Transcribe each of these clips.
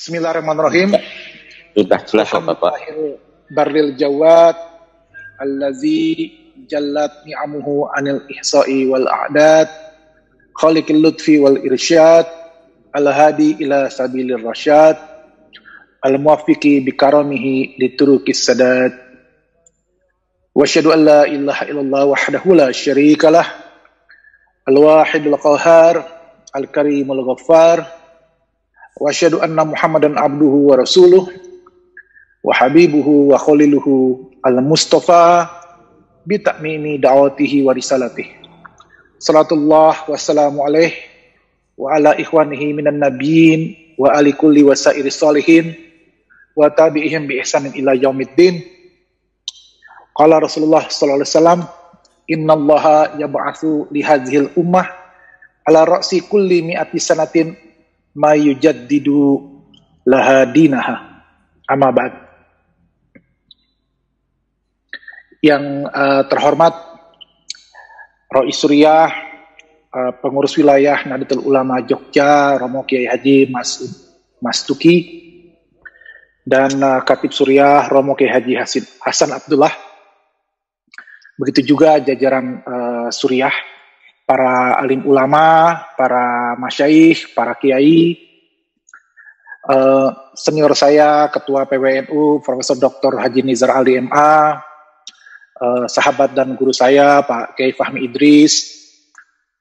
Bismillahirrahmanirrahim. Sudah jelas Bapak. Barril Jawad allazi jallat ni'amuhu anil ihsa'i wal a'dad khaliqil lutfi wal irsyad al-hadi ila sabilir rasyad al-muwaffiqi bikaramihi lituruqis sadad wa asyhadu an la ilaha illallah wahdahu la syarikalah al-wahidul qahhar al-karimul ghaffar wa asyhadu anna Muhammadan abduhu wa rasuluh wa habibuhu wa khaliluhu al-mustafa bi ta'mimi da'watihi wa risalatihi. Salatullah wa salamu alaihi wa ala ikhwanihi minan nabiyyin wa ali kulli wa sairi salihin wa tabi'ihim bi ihsanin ila yaumiddin. Qala Rasulullah sallallahu alaihi wasallam, innallaha yab'atsu li hadhil ummah ala ra'si kulli mi'ati sanatin ma yujaddidu laha dinaha. Amma ba'd. Yang terhormat Rois Suriah, pengurus wilayah Nahdlatul Ulama Jogja, Romo Kiai Haji Mas Tuki, dan Khatib Suriah Romo Kiai Haji Hasan Abdullah. Begitu juga jajaran Suriah, para alim ulama, para masyaikh, para kiai, senior saya Ketua PWNU Profesor Dr. Haji Nizar Ali MA, sahabat dan guru saya Pak Kiai Fahmi Idris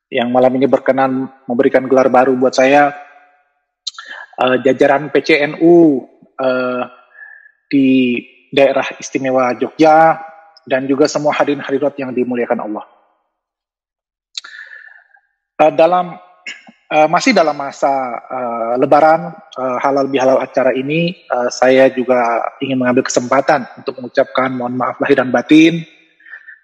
yang malam ini berkenan memberikan gelar baru buat saya, jajaran PCNU di daerah istimewa Jogja, dan juga semua hadirin hadirat yang dimuliakan Allah. Masih dalam masa Lebaran, halal bihalal acara ini, saya juga ingin mengambil kesempatan untuk mengucapkan mohon maaf lahir dan batin.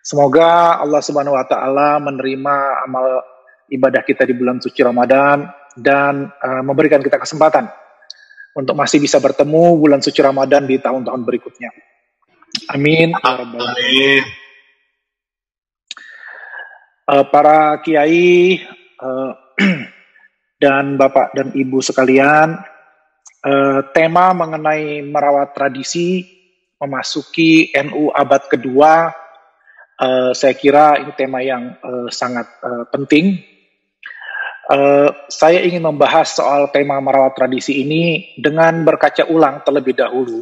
Semoga Allah Subhanahu Wa Taala menerima amal ibadah kita di bulan suci Ramadan dan memberikan kita kesempatan untuk masih bisa bertemu bulan suci Ramadan di tahun-tahun berikutnya. Amin. Amin. Para kiai dan Bapak dan Ibu sekalian, tema mengenai merawat tradisi memasuki NU abad kedua, saya kira ini tema yang sangat penting. Saya ingin membahas soal tema merawat tradisi ini dengan berkaca ulang terlebih dahulu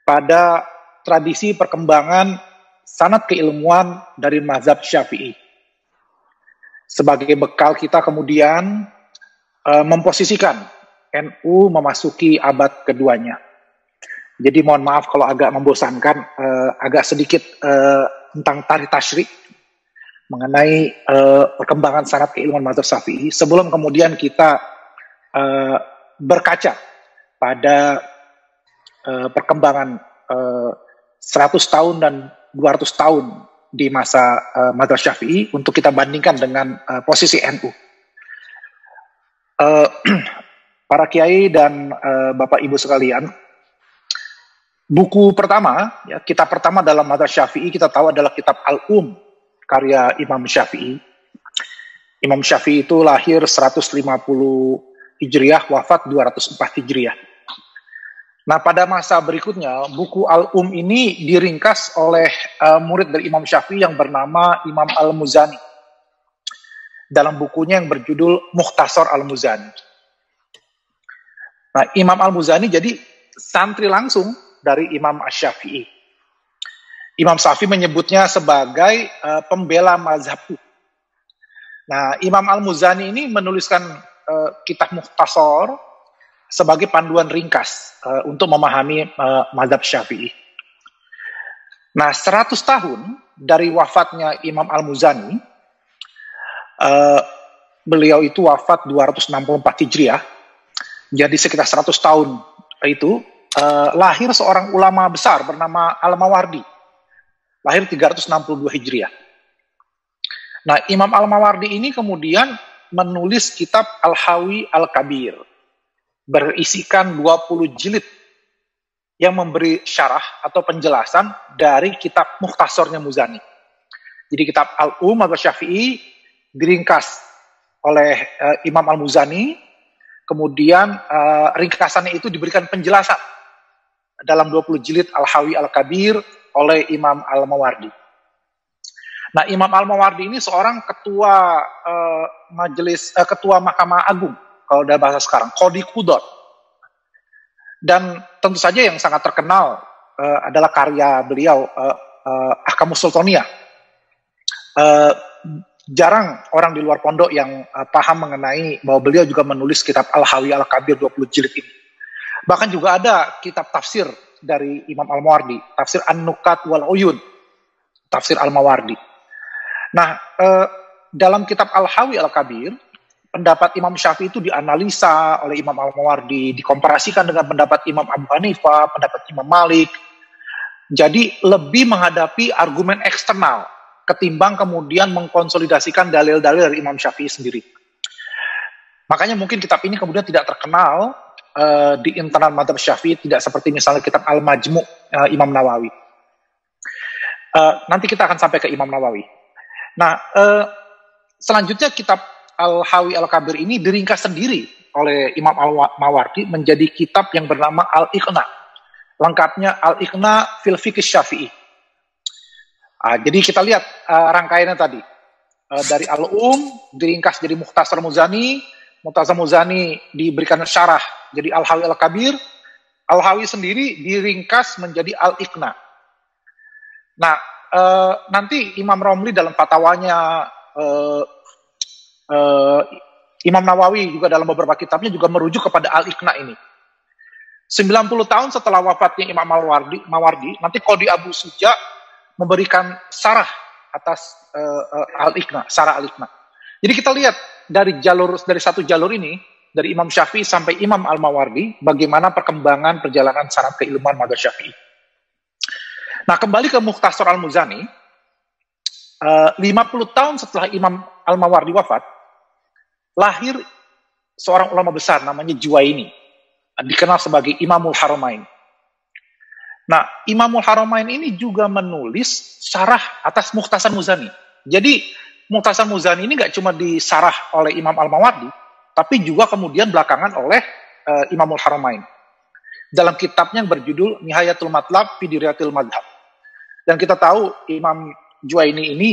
pada tradisi perkembangan sanad keilmuan dari mazhab Syafi'i. Sebagai bekal kita kemudian memposisikan NU memasuki abad keduanya. Jadi mohon maaf kalau agak membosankan, agak sedikit tentang tarikh tasyrik mengenai perkembangan sanad keilmuan mazhab Syafi'i sebelum kemudian kita berkaca pada perkembangan 100 tahun dan 200 tahun di masa mazhab Syafi'i untuk kita bandingkan dengan posisi NU. Para kiai dan Bapak Ibu sekalian, buku pertama, ya, kitab pertama dalam mazhab Syafi'i kita tahu adalah kitab Al-Um karya Imam Syafi'i. Imam Syafi'i itu lahir 150 Hijriah, wafat 204 Hijriah. Nah, pada masa berikutnya, buku Al-Um ini diringkas oleh murid dari Imam Syafi'i yang bernama Imam Al-Muzani dalam bukunya yang berjudul Mukhtasar Al-Muzani. Nah, Imam Al-Muzani jadi santri langsung dari Imam Asy-Syafi'i. Imam Syafi'i menyebutnya sebagai pembela mazhabku. Nah, Imam Al-Muzani ini menuliskan kitab Mukhtasar sebagai panduan ringkas untuk memahami mazhab Syafi'i. Nah, 100 tahun dari wafatnya Imam Al-Muzani, beliau itu wafat 264 Hijriah, jadi sekitar 100 tahun itu lahir seorang ulama besar bernama Al-Mawardi, lahir 362 Hijriah. Nah, Imam Al-Mawardi ini kemudian menulis kitab Al-Hawi Al-Kabir, berisikan 20 jilid yang memberi syarah atau penjelasan dari kitab Mukhtasarnya Muzani. Jadi kitab Al-Um atau Syafi'i diringkas oleh Imam Al-Muzani Kemudian ringkasannya itu diberikan penjelasan dalam 20 jilid Al-Hawi Al-Kabir oleh Imam Al-Mawardi. Nah, Imam Al-Mawardi ini seorang ketua ketua Mahkamah Agung, kalau dalam bahasa sekarang, Qadi Qudot. Dan tentu saja yang sangat terkenal adalah karya beliau, Ahkamus Sultaniyah. Jarang orang di luar pondok yang paham mengenai bahwa beliau juga menulis kitab Al-Hawi Al-Kabir 20 jilid ini. Bahkan juga ada kitab tafsir dari Imam Al-Mawardi, tafsir An-Nukat wal Uyun, tafsir Al-Mawardi. Nah, dalam kitab Al-Hawi Al-Kabir, pendapat Imam Syafi'i itu dianalisa oleh Imam Al-Mawardi, dikomparasikan dengan pendapat Imam Abu Hanifah, pendapat Imam Malik. Jadi lebih menghadapi argumen eksternal ketimbang kemudian mengkonsolidasikan dalil-dalil dari Imam Syafi'i sendiri. Makanya mungkin kitab ini kemudian tidak terkenal di internal mazhab Syafi'i, tidak seperti misalnya kitab Al-Majmu' Imam Nawawi. Nanti kita akan sampai ke Imam Nawawi. Nah, selanjutnya kitab Al-Hawi Al-Kabir ini diringkas sendiri oleh Imam Al-Mawardi menjadi kitab yang bernama Al-Iqna. Lengkapnya Al-Iqna fil Fiqh Syafi'i. Jadi kita lihat rangkaiannya tadi. Dari Al-Um diringkas jadi Mukhtasar Muzani, Mukhtasar Muzani diberikan syarah jadi Al-Hawi Al-Kabir, Al-Hawi sendiri diringkas menjadi Al-Iqna. Nah, nanti Imam Romli dalam fatwanya, Imam Nawawi juga dalam beberapa kitabnya juga merujuk kepada Al-Iqna ini. 90 tahun setelah wafatnya Imam Mawardi, nanti Qadi Abu Suja memberikan sarah atas Al-Iqna, sarah Al-Iqna. Jadi kita lihat dari satu jalur ini, dari Imam Syafi'i sampai Imam Al-Mawardi, bagaimana perkembangan perjalanan sanad keilmuan mazhab Syafi'i. Nah, kembali ke Mukhtasar Al-Muzani, 50 tahun setelah Imam Al-Mawardi wafat, lahir seorang ulama besar namanya Juwaini, dikenal sebagai Imamul Haramain. Nah, Imamul Haramain ini juga menulis syarah atas Mukhtasar Muzani. Jadi, Mukhtasar Muzani ini nggak cuma disarah oleh Imam Al-Mawardi, tapi juga kemudian belakangan oleh Imamul Haramain. Dalam kitabnya yang berjudul Nihayatul Matlab fi Diryatil Madhab. Dan kita tahu Imam Juwaini ini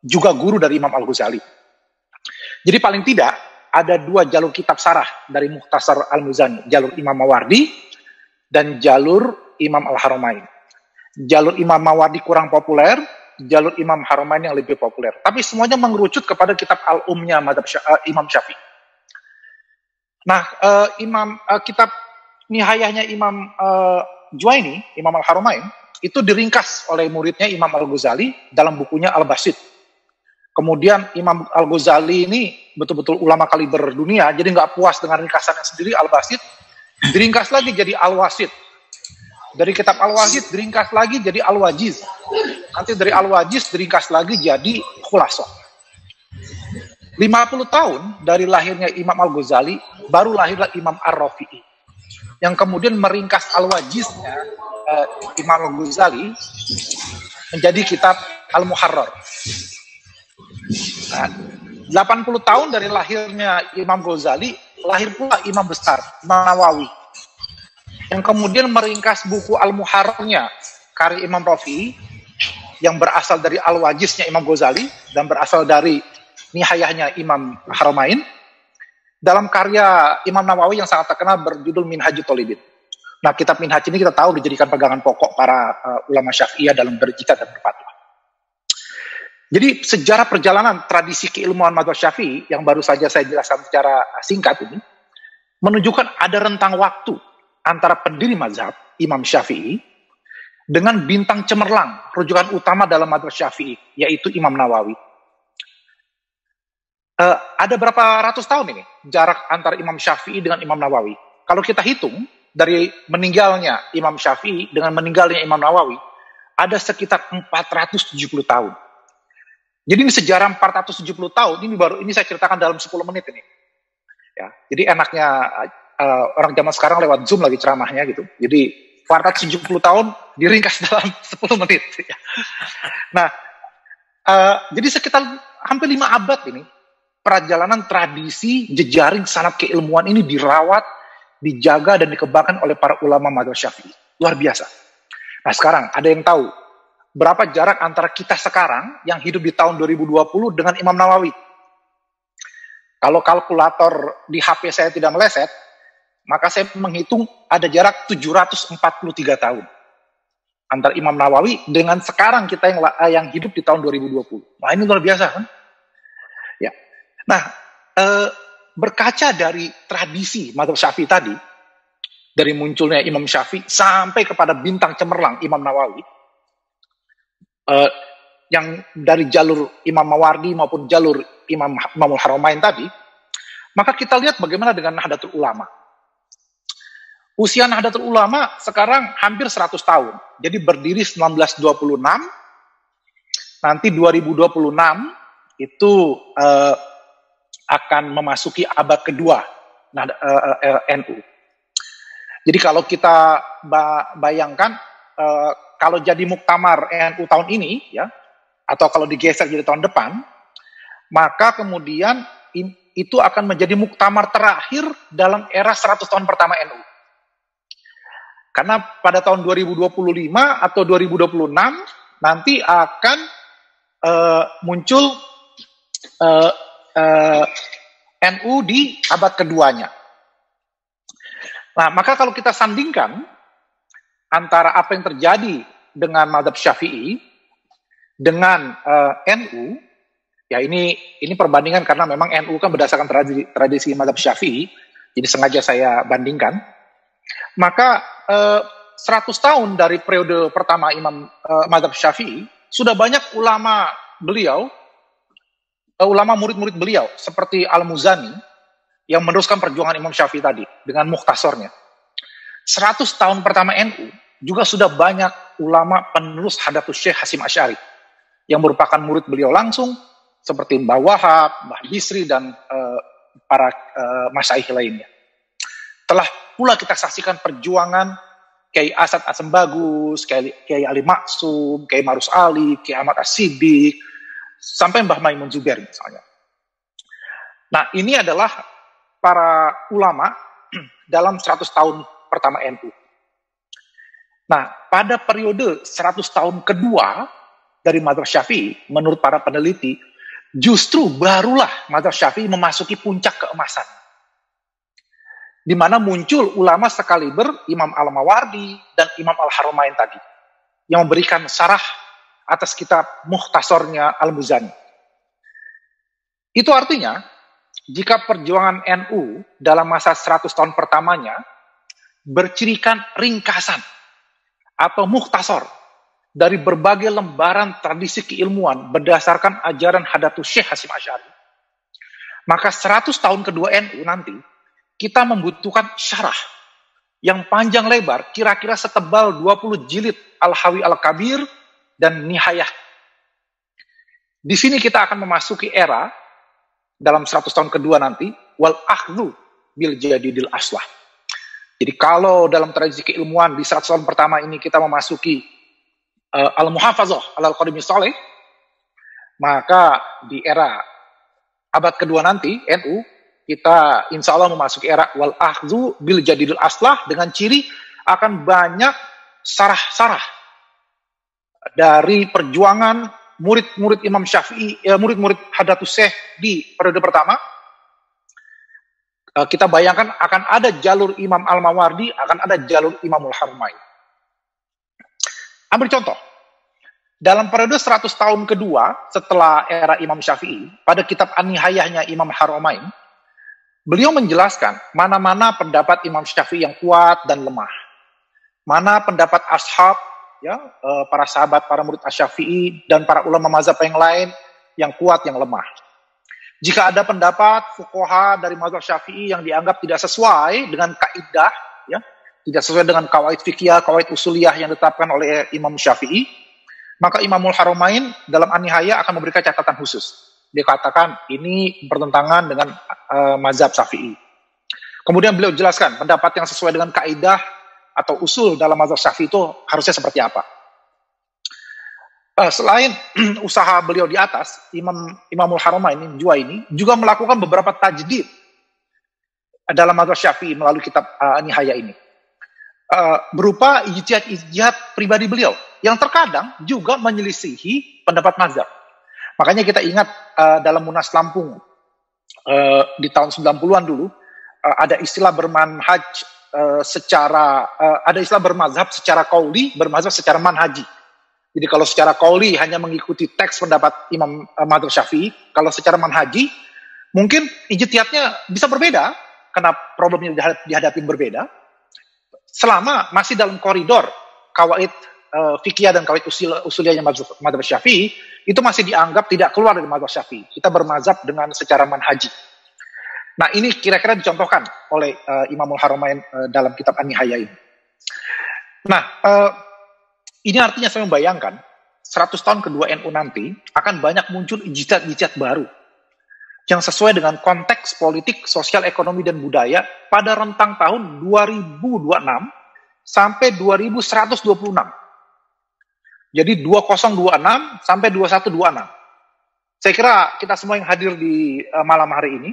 juga guru dari Imam Al-Ghazali. Jadi paling tidak ada dua jalur kitab sarah dari Mukhtasar Al-Muzani. Jalur Imam Mawardi dan jalur Imam Al-Haramain. Jalur Imam Mawardi kurang populer, jalur Imam Haramain yang lebih populer. Tapi semuanya mengerucut kepada kitab Al-Umnya Imam Syafi'i. Nah, kitab Nihayahnya Imam Juwaini, Imam Al-Haramain, itu diringkas oleh muridnya Imam Al-Ghazali dalam bukunya Al-Basit. Kemudian Imam Al-Ghazali ini betul-betul ulama kaliber dunia, jadi nggak puas dengan ringkasannya sendiri Al-Basit, diringkas lagi jadi Al-Wasit. Dari kitab Al-Wasit diringkas lagi jadi Al-Wajiz. Nanti dari Al-Wajiz diringkas lagi jadi Khulasah. 50 tahun dari lahirnya Imam Al-Ghazali, baru lahirlah Imam Ar-Rafi'i, yang kemudian meringkas Al-Wajiznya Imam Al-Ghazali menjadi kitab Al-Muharrar. Nah, 80 tahun dari lahirnya Imam Ghazali, lahir pula imam besar, Imam Nawawi, yang kemudian meringkas buku Al-Muharrarnya karya Imam Rafi'i, yang berasal dari Al-Wajiznya Imam Ghazali dan berasal dari Nihayahnya Imam Haramain, dalam karya Imam Nawawi yang sangat terkenal berjudul Minhajut Thalibin. Nah, kitab Minhaj ini kita tahu dijadikan pegangan pokok para ulama Syafi'iyah dalam berijtihad dan berfatwa. Jadi sejarah perjalanan tradisi keilmuan mazhab Syafi'i yang baru saja saya jelaskan secara singkat ini menunjukkan ada rentang waktu antara pendiri mazhab Imam Syafi'i dengan bintang cemerlang rujukan utama dalam mazhab Syafi'i, yaitu Imam Nawawi. Ada berapa ratus tahun ini jarak antara Imam Syafi'i dengan Imam Nawawi? Kalau kita hitung dari meninggalnya Imam Syafi'i dengan meninggalnya Imam Nawawi, ada sekitar 470 tahun. Jadi ini sejarah 470 tahun, ini saya ceritakan dalam 10 menit ini. Ya, jadi enaknya orang zaman sekarang lewat Zoom lagi ceramahnya gitu. Jadi 470 tahun diringkas dalam 10 menit. Ya. Nah, jadi sekitar hampir 5 abad ini, perjalanan tradisi jejaring sanad keilmuan ini dirawat, dijaga, dan dikembangkan oleh para ulama mazhab Syafi'i. Luar biasa. Nah sekarang, ada yang tahu berapa jarak antara kita sekarang yang hidup di tahun 2020 dengan Imam Nawawi? Kalau kalkulator di HP saya tidak meleset, maka saya menghitung ada jarak 743 tahun antara Imam Nawawi dengan sekarang kita yang hidup di tahun 2020. Nah ini luar biasa kan? Ya. Nah, berkaca dari tradisi mazhab Syafi'i tadi, dari munculnya Imam Syafi'i sampai kepada bintang cemerlang Imam Nawawi, yang dari jalur Imam Mawardi maupun jalur Imamul Haramain tadi, maka kita lihat bagaimana dengan Nahdlatul Ulama. Usia Nahdlatul Ulama sekarang hampir 100 tahun. Jadi berdiri 1926, nanti 2026 itu akan memasuki abad kedua NU. Jadi kalau kita bayangkan, kalau jadi muktamar NU tahun ini, ya, atau kalau digeser jadi tahun depan, maka kemudian itu akan menjadi muktamar terakhir dalam era 100 tahun pertama NU. Karena pada tahun 2025 atau 2026 nanti akan muncul NU di abad keduanya. Nah, maka kalau kita sandingkan antara apa yang terjadi dengan mazhab Syafi'i dengan NU, ya ini perbandingan karena memang NU kan berdasarkan tradisi mazhab Syafi'i, jadi sengaja saya bandingkan. Maka 100 tahun dari periode pertama Imam mazhab Syafi'i, sudah banyak ulama beliau, ulama murid-murid beliau seperti Al-Muzani yang meneruskan perjuangan Imam Syafi'i tadi dengan mukhtasornya. 100 tahun pertama NU juga sudah banyak ulama penerus Hadatus Syekh Hasyim Asy'ari yang merupakan murid beliau langsung seperti Mbah Wahab, Mbah Bisri, dan para masyaikh lainnya. Telah pula kita saksikan perjuangan Kiai Asad Asembagus, Kiai Ali Maksum, Kiai Marus Ali, Kiai Ahmad As-Siddiq, sampai Mbah Maimun Zubair misalnya. Nah, ini adalah para ulama dalam 100 tahun pertama NU. Nah, pada periode 100 tahun kedua dari mazhab Syafi'i, menurut para peneliti, justru barulah mazhab Syafi'i memasuki puncak keemasan. Di mana muncul ulama sekaliber Imam Al-Mawardi dan Imam Al-Haramain tadi, yang memberikan syarah atas kitab mukhtasornya Al-Muzani. Itu artinya, jika perjuangan NU dalam masa 100 tahun pertamanya bercirikan ringkasan atau mukhtasor dari berbagai lembaran tradisi keilmuan berdasarkan ajaran Hadatus Syekh Hasyim Asy'ari, maka 100 tahun kedua NU nanti kita membutuhkan syarah yang panjang lebar, kira-kira setebal 20 jilid Al-Hawi Al-Kabir dan Nihayah. Di sini kita akan memasuki era dalam 100 tahun kedua nanti, wal akhdhu bil jadidil aslah. Jadi kalau dalam tradisi keilmuan di 100 tahun pertama ini kita memasuki al-muhafazah al-qadimi saleh, maka di era abad kedua nanti NU kita insya Allah memasuki era wal akhdhu bil jadidil aslah, dengan ciri akan banyak sarah-sarah dari perjuangan murid-murid Imam Syafi'i, murid-murid Hadatus Syekh di periode pertama. Kita bayangkan akan ada jalur Imam Al-Mawardi, akan ada jalur Imamul Haramain. Ambil contoh, dalam periode 100 tahun kedua setelah era Imam Syafi'i, pada kitab An-Nihayahnya Imam Haramain, beliau menjelaskan mana-mana pendapat Imam Syafi'i yang kuat dan lemah, mana pendapat ashab, ya, para sahabat, para murid Asy-Syafi'i, dan para ulama mazhab yang lain yang kuat, yang lemah. Jika ada pendapat fuqaha dari mazhab Syafi'i yang dianggap tidak sesuai dengan kaidah, ya, tidak sesuai dengan kawaid fikih, kawaid usuliyah yang ditetapkan oleh Imam Syafi'i, maka Imamul Haramain dalam An-Nihayah akan memberikan catatan khusus. Dia katakan ini bertentangan dengan mazhab Syafi'i. Kemudian beliau jelaskan pendapat yang sesuai dengan kaidah atau usul dalam mazhab Syafi'i itu harusnya seperti apa. Selain usaha beliau di atas, Imamul Haramain Juwaini juga melakukan beberapa tajdid dalam mazhab Syafi'i melalui kitab Nihaya ini. Berupa ijtihad pribadi beliau yang terkadang juga menyelisihi pendapat mazhab. Makanya kita ingat dalam Munas Lampung di tahun 90-an dulu ada istilah bermanhaj ada istilah bermazhab secara qauli, bermazhab secara manhaji. Jadi kalau secara qauli hanya mengikuti teks pendapat Imam mazhab Syafi'i, kalau secara manhaji mungkin ijtihadnya bisa berbeda karena problemnya dihadapi berbeda. Selama masih dalam koridor kawaid fikih dan kawaid usuliyahnya mazhab Syafi'i, itu masih dianggap tidak keluar dari mazhab Syafi'i. Kita bermazhab dengan secara manhaji. Nah, ini kira-kira dicontohkan oleh Imamul Haramain dalam kitab An-Nihaya ini. Nah, ini artinya saya membayangkan 100 tahun kedua NU nanti akan banyak muncul ijtihad baru yang sesuai dengan konteks politik, sosial, ekonomi, dan budaya pada rentang tahun 2026 sampai 2126. Jadi 2026 sampai 2126. Saya kira kita semua yang hadir di malam hari ini,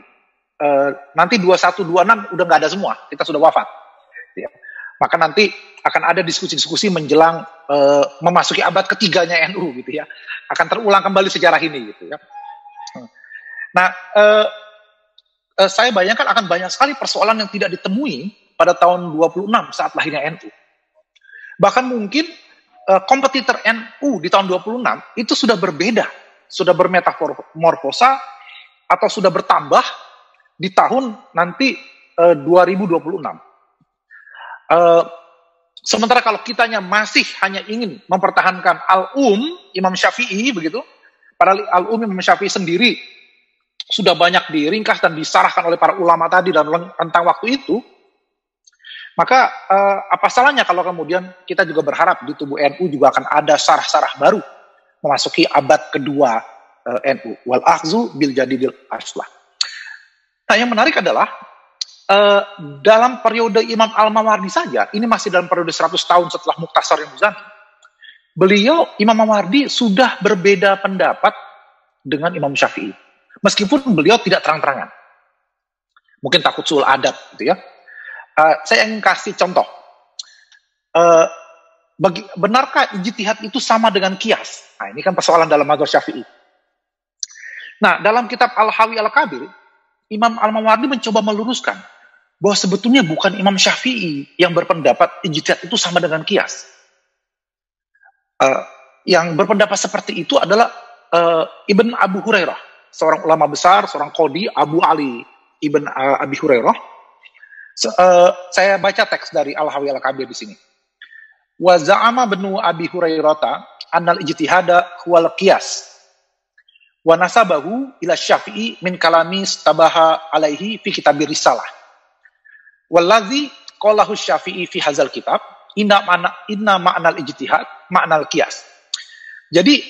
nanti 2126 udah nggak ada semua, kita sudah wafat. Ya. Maka nanti akan ada diskusi-diskusi menjelang memasuki abad ketiganya NU gitu ya. Akan terulang kembali sejarah ini gitu ya. Nah, saya bayangkan akan banyak sekali persoalan yang tidak ditemui pada tahun 26 saat lahirnya NU. Bahkan mungkin kompetitor NU di tahun 26 itu sudah berbeda, sudah bermetamorfosa atau sudah bertambah di tahun nanti 2026. Sementara kalau kitanya masih hanya ingin mempertahankan Imam Syafi'i begitu, padahal Imam Syafi'i sendiri sudah banyak diringkas dan disarahkan oleh para ulama tadi dalam rentang waktu itu, maka apa salahnya kalau kemudian kita juga berharap di tubuh NU juga akan ada sarah-sarah baru memasuki abad kedua NU. Wal akhzu bil jadidil aslah. Nah, yang menarik adalah dalam periode Imam Al-Mawardi saja, ini masih dalam periode 100 tahun setelah Mukhtasar Al-Muzani, beliau, Imam Mawardi, sudah berbeda pendapat dengan Imam Syafi'i. Meskipun beliau tidak terang-terangan. Mungkin takut suul adab, gitu ya. Saya ingin kasih contoh. Benarkah ijtihad itu sama dengan qiyas? Nah, ini kan persoalan dalam mazhab Syafi'i. Nah, dalam kitab Al-Hawi Al-Kabir, Imam Al-Mawardi mencoba meluruskan bahwa sebetulnya bukan Imam Syafi'i yang berpendapat ijtihad itu sama dengan qiyas. Yang berpendapat seperti itu adalah Ibn Abu Hurairah, seorang ulama besar, seorang qadhi, Abu Ali Ibn Abi Hurairah. Saya baca teks dari Al-Hawi Al-Kabir di sini. Wa za'ama bnu Abi Hurairata annal ijtihada huwal qiyas. Wa nasabahu ila Syafi'i min kalami stabaha alaihi fi kitabir risalah. Wallazi qalahu Syafi'i fi hadzal kitab inna ma'nal ijtihad ma'nal qiyas. Jadi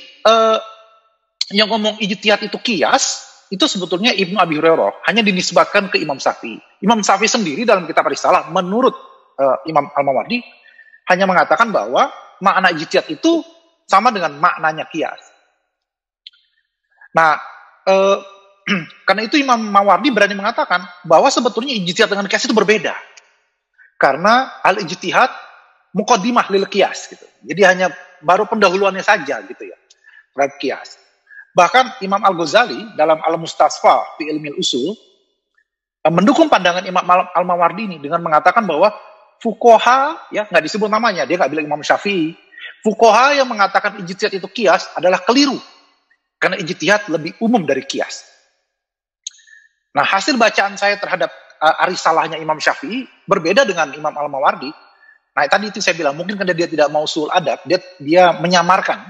yang ngomong ijtihad itu qiyas itu sebetulnya Ibnu Abi Hurairah, hanya dinisbatkan ke Imam Syafi'i. Imam Syafi'i sendiri dalam kitab Risalah menurut Imam Al-Mawardi hanya mengatakan bahwa makna ijtihad itu sama dengan maknanya qiyas. Nah, karena itu Imam Mawardi berani mengatakan bahwa sebetulnya ijtihad dengan qiyas itu berbeda. Karena al-ijtihad muqaddimah lil qiyas gitu. Jadi hanya baru pendahuluannya saja gitu ya terhadap qiyas. Bahkan Imam Al-Ghazali dalam Al-Mustasfa fi Ilmil Usul mendukung pandangan Imam Al-Mawardi ini dengan mengatakan bahwa fuqaha, ya nggak disebut namanya, dia nggak bilang Imam Syafi'i. Fuqaha yang mengatakan ijtihad itu qiyas adalah keliru. Karena ijtihad lebih umum dari qiyas. Nah, hasil bacaan saya terhadap risalahnya Imam Syafi'i berbeda dengan Imam Al-Mawardi. Nah, tadi itu saya bilang, mungkin karena dia tidak mau suul adab, dia menyamarkan.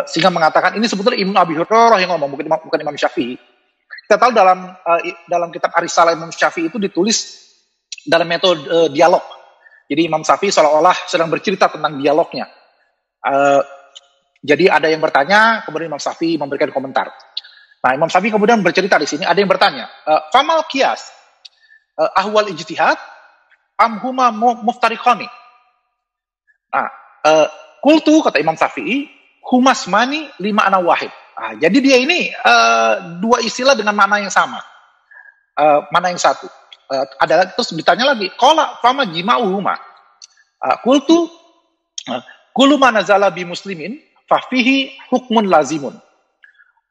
Sehingga mengatakan, ini sebetulnya Ibnu Abi Hurairah yang ngomong, bukan Imam Syafi'i. Kita tahu dalam kitab Ar-Risalah Imam Syafi'i itu ditulis dalam metode dialog. Jadi Imam Syafi'i seolah-olah sedang bercerita tentang dialognya. Jadi ada yang bertanya, kemudian Imam Syafi'i memberikan komentar. Nah, Imam Syafi'i kemudian bercerita di sini, ada yang bertanya, famal qiyas ahwal ijtihad amhuma muftariqani. Nah, kultu kata Imam Syafi'i, humasmani lima ana wahid. Jadi dia ini dua istilah dengan makna yang sama. Mana yang satu? Adalah terus ditanya lagi, qala fama jima'uhuma. Qultu kullu ma nazala bi muslimin fa fihi hukmun lazimun.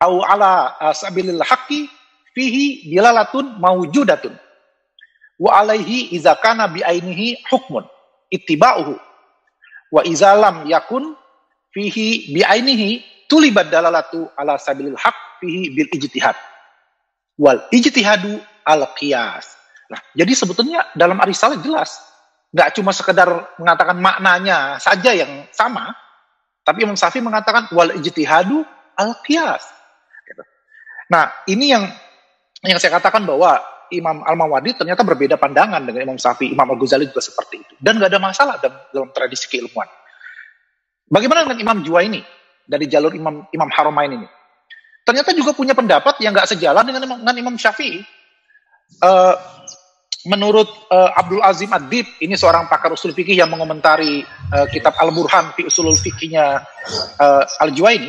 Au ala sabilil haqqi fihi dilalatun mawjudatun. Wa alaihi idza kana bi ainihi hukmun ittiba'uhu. Wa idza lam yakun fihi bi ainihi tulibat dalalatu ala sabilil haqq fihi bil ijtihad. Wal ijtihadu al qiyas. Nah, jadi sebetulnya dalam Ar-Risalah jelas, nggak cuma sekedar mengatakan maknanya saja yang sama, tapi Imam Syafi'i mengatakan wal ijtihadu al qiyas. Gitu. Nah, ini yang saya katakan bahwa Imam Al-Mawardi ternyata berbeda pandangan dengan Imam Syafi'i, Imam Al-Ghazali juga seperti itu, dan nggak ada masalah dalam tradisi keilmuan. Bagaimana dengan Imam Juwaini dari jalur Imam Haramain ini? Ternyata juga punya pendapat yang nggak sejalan dengan Imam Syafi'i. Menurut Abdul Azim Ad-Dib, ini seorang pakar usul fikih yang mengomentari kitab Al-Burhan fi usulul fikihnya Al-Juwaini,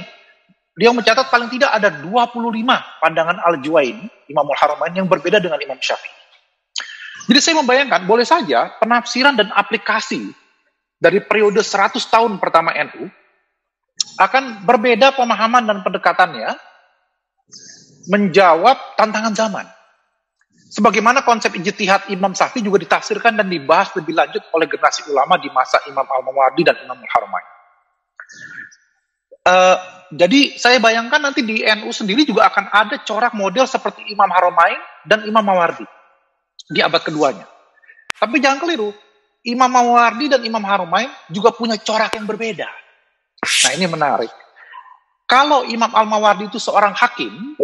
dia mencatat paling tidak ada 25 pandangan Al-Juwaini, Imam Al-Haramain, yang berbeda dengan Imam Syafi'i. Jadi saya membayangkan, boleh saja penafsiran dan aplikasi dari periode 100 tahun pertama NU akan berbeda pemahaman dan pendekatannya menjawab tantangan zaman. Sebagaimana konsep ijtihad Imam Syafi'i juga ditafsirkan dan dibahas lebih lanjut oleh generasi ulama di masa Imam Al-Mawardi dan Imam Al-Haramain. Jadi saya bayangkan nanti di NU sendiri juga akan ada corak model seperti Imam Haramain dan Imam Mawardi di abad keduanya. Tapi jangan keliru, Imam Mawardi dan Imam Haramain juga punya corak yang berbeda. Nah, ini menarik. Kalau Imam Al-Mawardi itu seorang hakim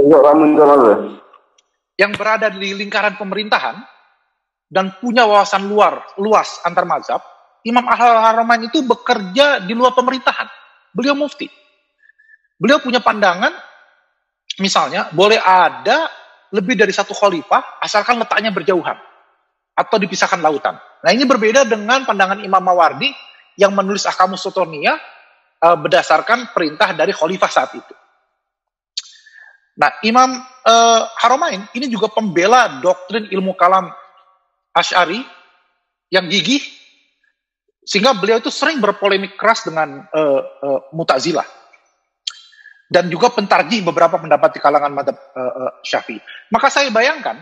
yang berada di lingkaran pemerintahan dan punya wawasan luas antar mazhab, Imam Al-Haramain itu bekerja di luar pemerintahan. Beliau mufti. Beliau punya pandangan, misalnya, boleh ada lebih dari satu khalifah asalkan letaknya berjauhan atau dipisahkan lautan. Nah, ini berbeda dengan pandangan Imam Mawardi yang menulis Ahkamus Sultaniyah berdasarkan perintah dari khalifah saat itu. Nah, Imam Haramain ini juga pembela doktrin ilmu kalam Asy'ari yang gigih, sehingga beliau itu sering berpolemik keras dengan Mu'tazilah dan juga pentarjih beberapa pendapat di kalangan mazhab Syafi'i. Maka saya bayangkan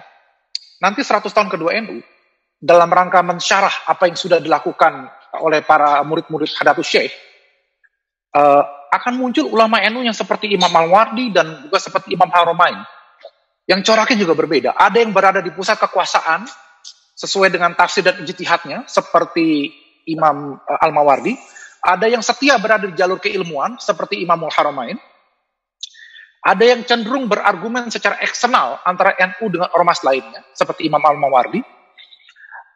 nanti 100 tahun kedua NU dalam rangka mensyarah apa yang sudah dilakukan oleh para murid-murid Hadatus Syekh, akan muncul ulama NU yang seperti Imam Al-Mawardi dan juga seperti Imam Haramain, yang coraknya juga berbeda. Ada yang berada di pusat kekuasaan sesuai dengan tafsir dan ijtihadnya seperti Imam Al-Mawardi. Ada yang setia berada di jalur keilmuan seperti Imam Al-Haramain. Ada yang cenderung berargumen secara eksternal antara NU dengan ormas lainnya seperti Imam Al-Mawardi.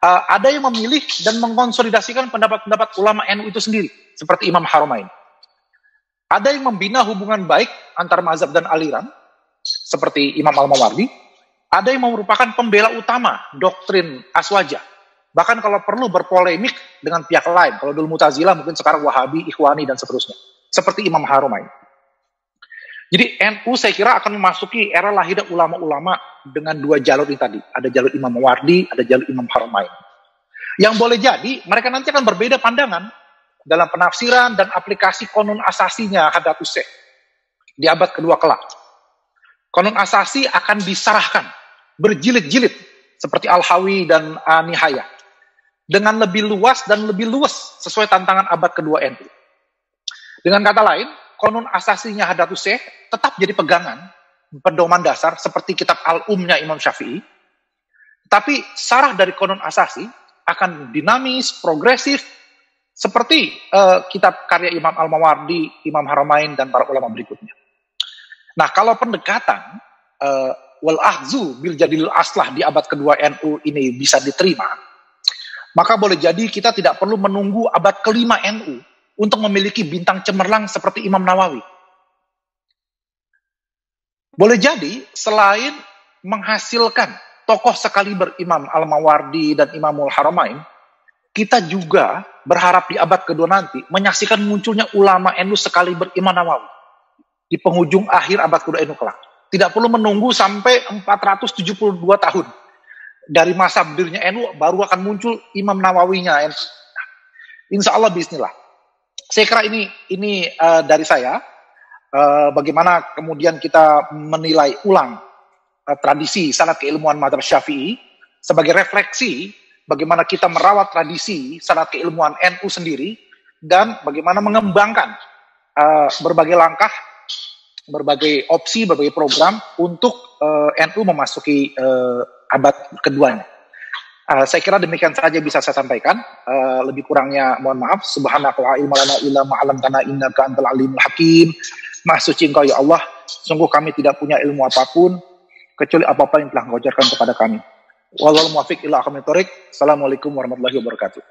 Ada yang memilih dan mengkonsolidasikan pendapat-pendapat ulama NU itu sendiri seperti Imam Haramain. Ada yang membina hubungan baik antar mazhab dan aliran, seperti Imam Al-Mawardi. Ada yang merupakan pembela utama doktrin Aswaja. Bahkan kalau perlu berpolemik dengan pihak lain. Kalau dulu Mu'tazilah, mungkin sekarang Wahabi, Ikhwani, dan seterusnya. Seperti Imam Haramain. Jadi NU saya kira akan memasuki era lahirnya ulama-ulama dengan dua jalur ini tadi. Ada jalur Imam Mawardi, ada jalur Imam Haramain. Yang boleh jadi, mereka nanti akan berbeda pandangan dalam penafsiran dan aplikasi konun asasinya Hadatus Syekh di abad kedua kelak. Konun asasi akan disarahkan berjilid-jilid seperti Al-Hawi dan Nihayah dengan lebih luas dan lebih luas sesuai tantangan abad kedua NU. Dengan kata lain, konun asasinya Hadatus Syekh tetap jadi pegangan pedoman dasar seperti kitab Al-Umnya Imam Syafi'i, tapi sarah dari konun asasi akan dinamis, progresif, seperti kitab karya Imam Al-Mawardi, Imam Haramain, dan para ulama berikutnya. Nah, kalau pendekatan wal ahzu bil jadil aslah di abad kedua NU ini bisa diterima, maka boleh jadi kita tidak perlu menunggu abad kelima NU untuk memiliki bintang cemerlang seperti Imam Nawawi. Boleh jadi selain menghasilkan tokoh sekaliber Imam Al-Mawardi dan Imamul Haramain, kita juga berharap di abad kedua nanti menyaksikan munculnya ulama NU sekali beriman Nawawi di penghujung akhir abad kedua NU kelak. Tidak perlu menunggu sampai 472 tahun dari masa berdirinya NU baru akan muncul Imam Nawawinya NU. Insya Allah bismillah. Saya kira ini dari saya. Bagaimana kemudian kita menilai ulang tradisi sanad keilmuan Madzhab Syafi'i sebagai refleksi bagaimana kita merawat tradisi sanad keilmuan NU sendiri dan bagaimana mengembangkan berbagai langkah, berbagai opsi, berbagai program untuk NU memasuki abad keduanya. Saya kira demikian saja bisa saya sampaikan. Lebih kurangnya mohon maaf. Subhanaka la ilma lana illa ma 'allamtana innaka antal alimul hakim. Maha suci Engkau ya Allah. Sungguh kami tidak punya ilmu apapun kecuali apa-apa yang telah Engkau ajarkan kepada kami. Wallahul muwaffiq ila aqwamit thoriq. Assalamualaikum warahmatullahi wabarakatuh.